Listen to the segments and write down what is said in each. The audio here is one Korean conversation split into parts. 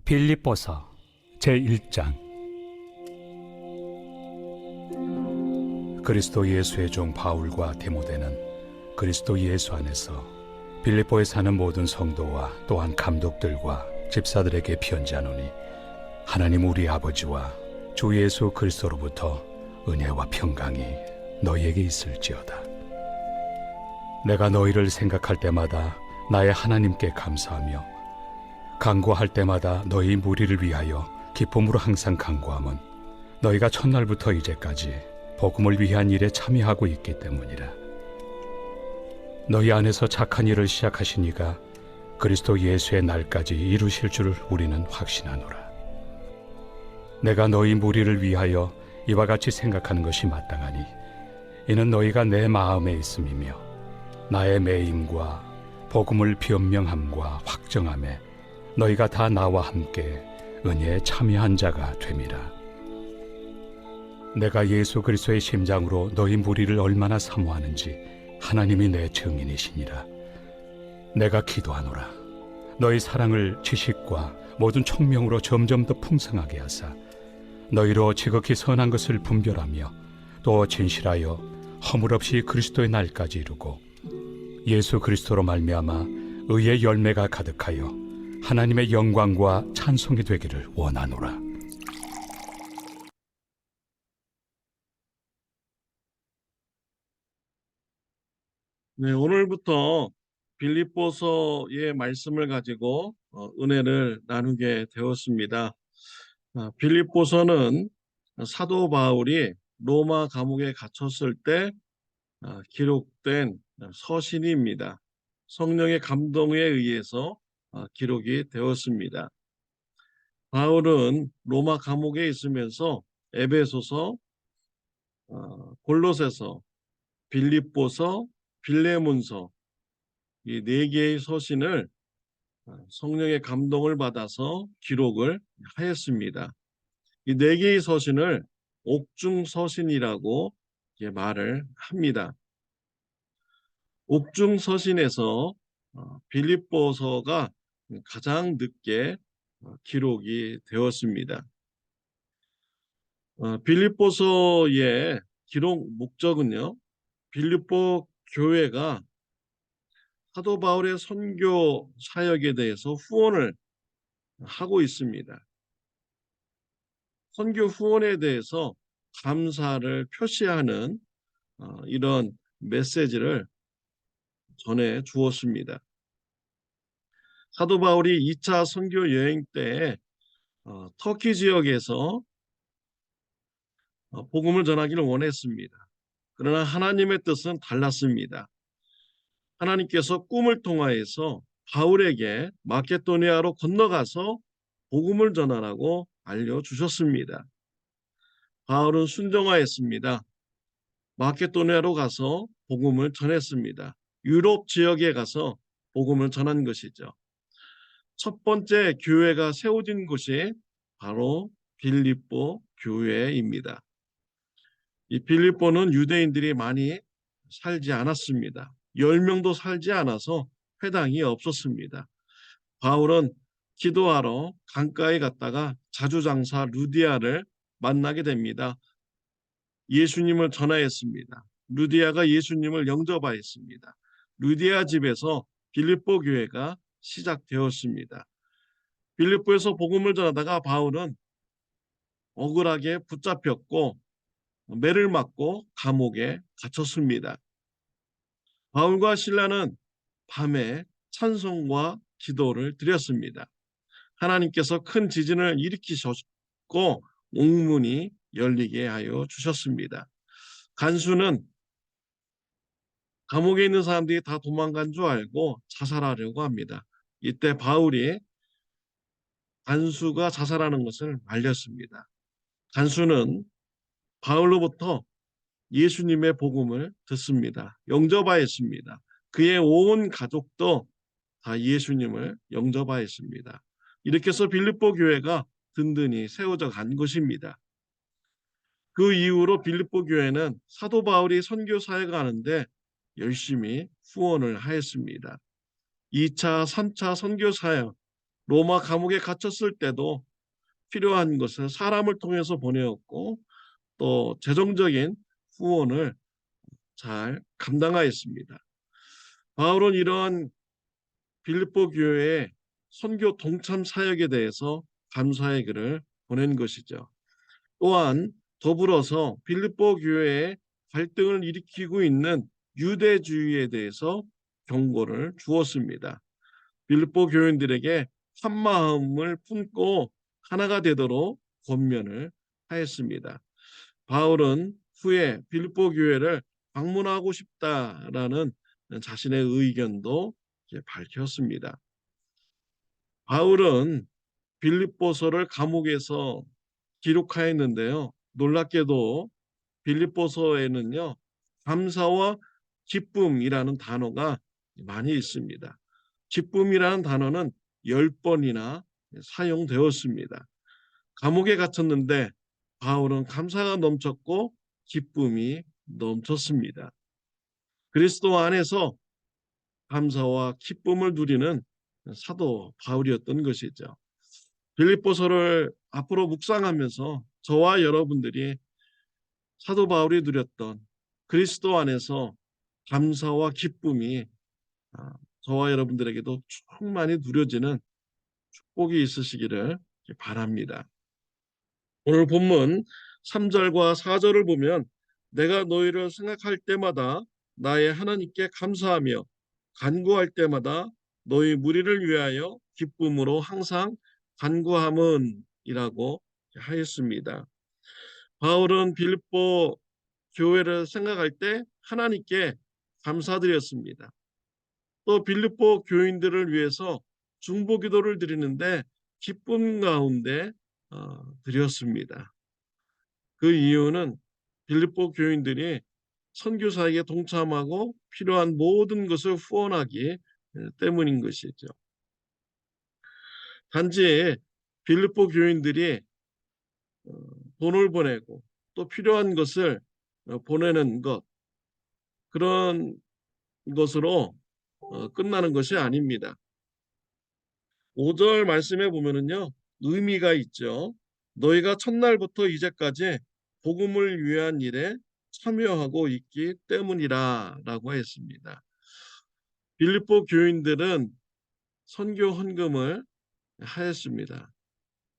빌립보서 제1장. 그리스도 예수의 종 바울과 디모데는 그리스도 예수 안에서 빌립보에 사는 모든 성도와 또한 감독들과 집사들에게 편지하노니, 하나님 우리 아버지와 주 예수 그리스도로부터 은혜와 평강이 너희에게 있을지어다. 내가 너희를 생각할 때마다 나의 하나님께 감사하며 간구할 때마다 너희 무리를 위하여 기쁨으로 항상 간구함은 너희가 첫날부터 이제까지 복음을 위한 일에 참여하고 있기 때문이라. 너희 안에서 착한 일을 시작하신 이가 그리스도 예수의 날까지 이루실 줄을 우리는 확신하노라. 내가 너희 무리를 위하여 이와 같이 생각하는 것이 마땅하니, 이는 너희가 내 마음에 있음이며 나의 매임과 복음을 변명함과 확정함에 너희가 다 나와 함께 은혜에 참여한 자가 됨이라. 내가 예수 그리스도의 심장으로 너희 무리를 얼마나 사모하는지 하나님이 내 증인이시니라. 내가 기도하노라. 너희 사랑을 지식과 모든 총명으로 점점 더 풍성하게 하사 너희로 지극히 선한 것을 분별하며 또 진실하여 허물 없이 그리스도의 날까지 이루고 예수 그리스도로 말미암아 의의 열매가 가득하여 하나님의 영광과 찬송이 되기를 원하노라. 네, 오늘부터 빌립보서의 말씀을 가지고 은혜를 나누게 되었습니다. 빌립보서는 사도 바울이 로마 감옥에 갇혔을 때 기록된 서신입니다. 성령의 감동에 의해서 기록이 되었습니다. 바울은 로마 감옥에 있으면서 에베소서, 골로새서, 빌립보서, 빌레몬서 이 네 개의 서신을 성령의 감동을 받아서 기록을 하였습니다. 이 네 개의 서신을 옥중 서신이라고 말을 합니다. 옥중 서신에서 빌립보서가 가장 늦게 기록이 되었습니다. 빌립보서의 기록 목적은요, 빌립보 교회가 사도 바울의 선교 사역에 대해서 후원을 하고 있습니다. 선교 후원에 대해서 감사를 표시하는 이런 메시지를 전해 주었습니다. 사도 바울이 2차 선교 여행 때 터키 지역에서 복음을 전하기를 원했습니다. 그러나 하나님의 뜻은 달랐습니다. 하나님께서 꿈을 통하여서 바울에게 마케도니아로 건너가서 복음을 전하라고 알려주셨습니다. 바울은 순종하였습니다. 마케도니아로 가서 복음을 전했습니다. 유럽 지역에 가서 복음을 전한 것이죠. 첫 번째 교회가 세워진 곳이 바로 빌립보 교회입니다. 이 빌립보는 유대인들이 많이 살지 않았습니다. 10명도 살지 않아서 회당이 없었습니다. 바울은 기도하러 강가에 갔다가 자주장사 루디아를 만나게 됩니다. 예수님을 전하였습니다. 루디아가 예수님을 영접하였습니다. 루디아 집에서 빌립보 교회가 시작되었습니다. 빌립보에서 복음을 전하다가 바울은 억울하게 붙잡혔고 매를 맞고 감옥에 갇혔습니다. 바울과 실라는 밤에 찬송과 기도를 드렸습니다. 하나님께서 큰 지진을 일으키셨고 옥문이 열리게 하여 주셨습니다. 간수는 감옥에 있는 사람들이 다 도망간 줄 알고 자살하려고 합니다. 이때 바울이 간수가 자살하는 것을 알렸습니다. 간수는 바울로부터 예수님의 복음을 듣습니다. 영접하였습니다. 그의 온 가족도 다 예수님을 영접하였습니다. 이렇게 해서 빌립보 교회가 든든히 세워져 간 것입니다. 그 이후로 빌립보 교회는 사도 바울이 선교 사역을 하는데 열심히 후원을 하였습니다. 2차, 3차 선교 사역 로마 감옥에 갇혔을 때도 필요한 것을 사람을 통해서 보내었고 또 재정적인 후원을 잘 감당하였습니다. 바울은 이러한 빌립보 교회의 선교 동참 사역에 대해서 감사의 글을 보낸 것이죠. 또한 더불어서 빌립보 교회에 갈등을 일으키고 있는 유대주의에 대해서 경고를 주었습니다. 빌립보 교인들에게 한 마음을 품고 하나가 되도록 권면을 하였습니다. 바울은 후에 빌립보 교회를 방문하고 싶다라는 자신의 의견도 밝혔습니다. 바울은 빌립보서를 감옥에서 기록하였는데요. 놀랍게도 빌립보서에는요, 감사와 기쁨이라는 단어가 많이 있습니다. 기쁨이라는 단어는 10번이나 사용되었습니다. 감옥에 갇혔는데 바울은 감사가 넘쳤고 기쁨이 넘쳤습니다. 그리스도 안에서 감사와 기쁨을 누리는 사도 바울이었던 것이죠. 빌립보서를 앞으로 묵상하면서 저와 여러분들이 사도 바울이 누렸던 그리스도 안에서 감사와 기쁨이 저와 여러분들에게도 충만히 누려지는 축복이 있으시기를 바랍니다. 오늘 본문 3절과 4절을 보면 내가 너희를 생각할 때마다 나의 하나님께 감사하며 간구할 때마다 너희 무리를 위하여 기쁨으로 항상 간구함은 이라고 하였습니다. 바울은 빌립보 교회를 생각할 때 하나님께 감사드렸습니다. 또 빌립보 교인들을 위해서 중보기도를 드리는데 기쁨 가운데 드렸습니다. 그 이유는 빌립보 교인들이 선교사에게 동참하고 필요한 모든 것을 후원하기 때문인 것이죠. 단지 빌립보 교인들이 돈을 보내고 또 필요한 것을 보내는 것, 그런 것으로 끝나는 것이 아닙니다. 5절 말씀에 보면은요, 의미가 있죠. 너희가 첫날부터 이제까지 복음을 위한 일에 참여하고 있기 때문이라 라고 했습니다. 빌립보 교인들은 선교 헌금을 하였습니다.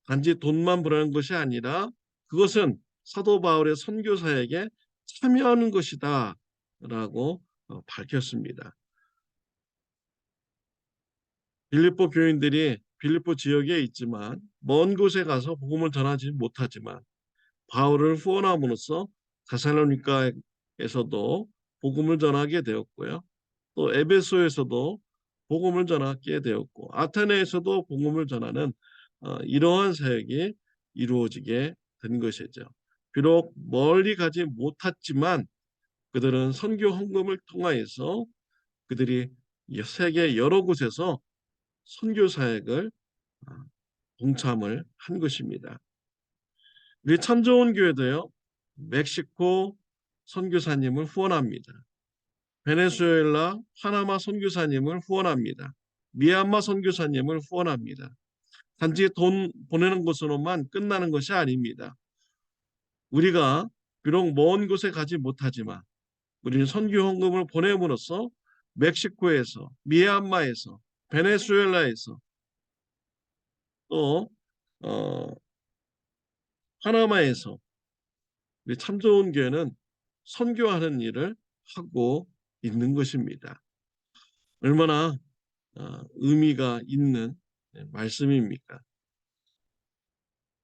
단지 돈만 보내는 것이 아니라 그것은 사도 바울의 선교사에게 참여하는 것이다 라고 밝혔습니다. 빌립보 교인들이 빌립보 지역에 있지만 먼 곳에 가서 복음을 전하지 못하지만 바울을 후원함으로써 데살로니가에서도 복음을 전하게 되었고요. 또 에베소에서도 복음을 전하게 되었고 아테네에서도 복음을 전하는 이러한 사역이 이루어지게 된 것이죠. 비록 멀리 가지 못했지만 그들은 선교 헌금을 통하여서 그들이 세계 여러 곳에서 선교 사역을 동참을 한 것입니다. 우리 참 좋은 교회도요. 멕시코 선교사님을 후원합니다. 베네수엘라 파나마 선교사님을 후원합니다. 미얀마 선교사님을 후원합니다. 단지 돈 보내는 것으로만 끝나는 것이 아닙니다. 우리가 비록 먼 곳에 가지 못하지만 우리는 선교 헌금을 보냄으로써 멕시코에서, 미얀마에서, 베네수엘라에서 또 파나마에서 우리 참 좋은 교회는 선교하는 일을 하고 있는 것입니다. 얼마나 의미가 있는 말씀입니까?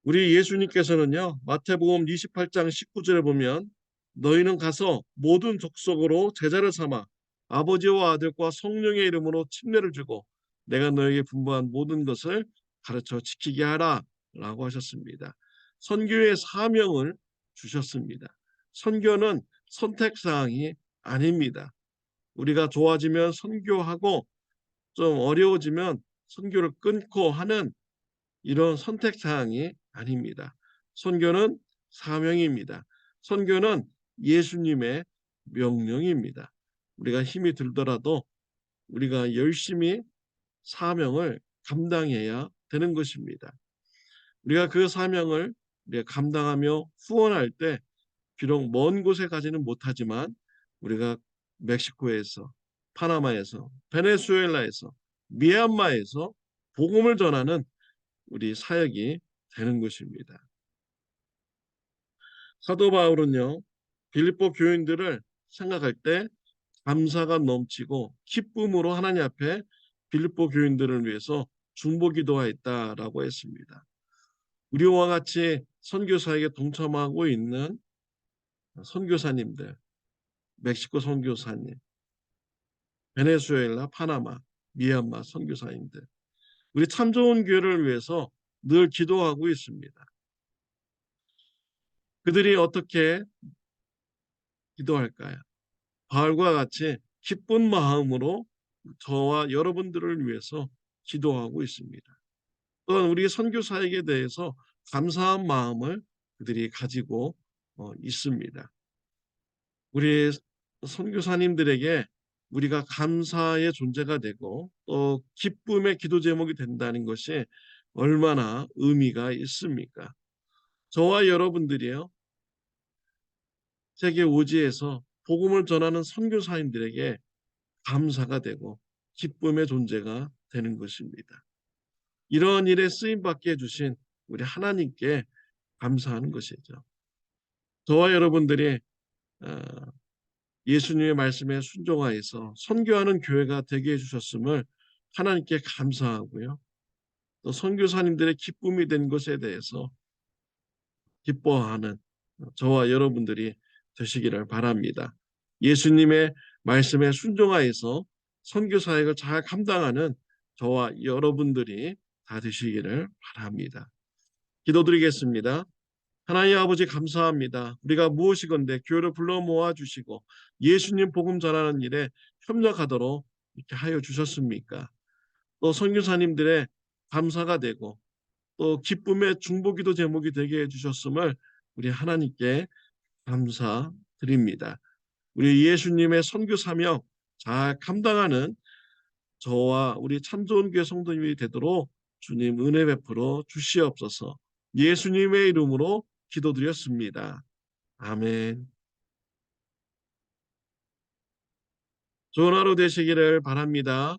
우리 예수님께서는요, 마태복음 28장 19절에 보면 너희는 가서 모든 족속으로 제자를 삼아 아버지와 아들과 성령의 이름으로 침례를 주고 내가 너에게 분부한 모든 것을 가르쳐 지키게 하라 라고 하셨습니다. 선교의 사명을 주셨습니다. 선교는 선택사항이 아닙니다. 우리가 좋아지면 선교하고 좀 어려워지면 선교를 끊고 하는 이런 선택사항이 아닙니다. 선교는 사명입니다. 선교는 예수님의 명령입니다. 우리가 힘이 들더라도 우리가 열심히 사명을 감당해야 되는 것입니다. 우리가 그 사명을 우리가 감당하며 후원할 때 비록 먼 곳에 가지는 못하지만 우리가 멕시코에서, 파나마에서, 베네수엘라에서, 미얀마에서 복음을 전하는 우리 사역이 되는 것입니다. 사도 바울은요, 빌립보 교인들을 생각할 때 감사가 넘치고 기쁨으로 하나님 앞에 빌립보 교인들을 위해서 중보기도하였다라고 했습니다. 우리와 같이 선교사에게 동참하고 있는 선교사님들, 멕시코 선교사님, 베네수엘라, 파나마, 미얀마 선교사님들, 우리 참 좋은 교회를 위해서 늘 기도하고 있습니다. 그들이 어떻게 기도할까요? 바울과 같이 기쁜 마음으로 저와 여러분들을 위해서 기도하고 있습니다. 또한 우리 선교사에게 대해서 감사한 마음을 그들이 가지고 있습니다. 우리 선교사님들에게 우리가 감사의 존재가 되고 또 기쁨의 기도 제목이 된다는 것이 얼마나 의미가 있습니까? 저와 여러분들이요, 세계 오지에서 복음을 전하는 선교사님들에게 감사가 되고 기쁨의 존재가 되는 것입니다. 이런 일에 쓰임받게 해주신 우리 하나님께 감사하는 것이죠. 저와 여러분들이 예수님의 말씀에 순종하여서 선교하는 교회가 되게 해주셨음을 하나님께 감사하고요. 또 선교사님들의 기쁨이 된 것에 대해서 기뻐하는 저와 여러분들이 되시기를 바랍니다. 예수님의 말씀에 순종하여서 선교 사역을 잘 감당하는 저와 여러분들이 다 되시기를 바랍니다. 기도드리겠습니다. 하나님 아버지 감사합니다. 우리가 무엇이건대 교회를 불러 모아주시고 예수님 복음 전하는 일에 협력하도록 이렇게 하여 주셨습니까? 또 선교사님들의 감사가 되고 또 기쁨의 중보기도 제목이 되게 해주셨음을 우리 하나님께 감사드립니다. 우리 예수님의 선교 사명 잘 감당하는 저와 우리 참 좋은 교회 성도님이 되도록 주님 은혜 베풀어 주시옵소서. 예수님의 이름으로 기도드렸습니다. 아멘. 좋은 하루 되시기를 바랍니다.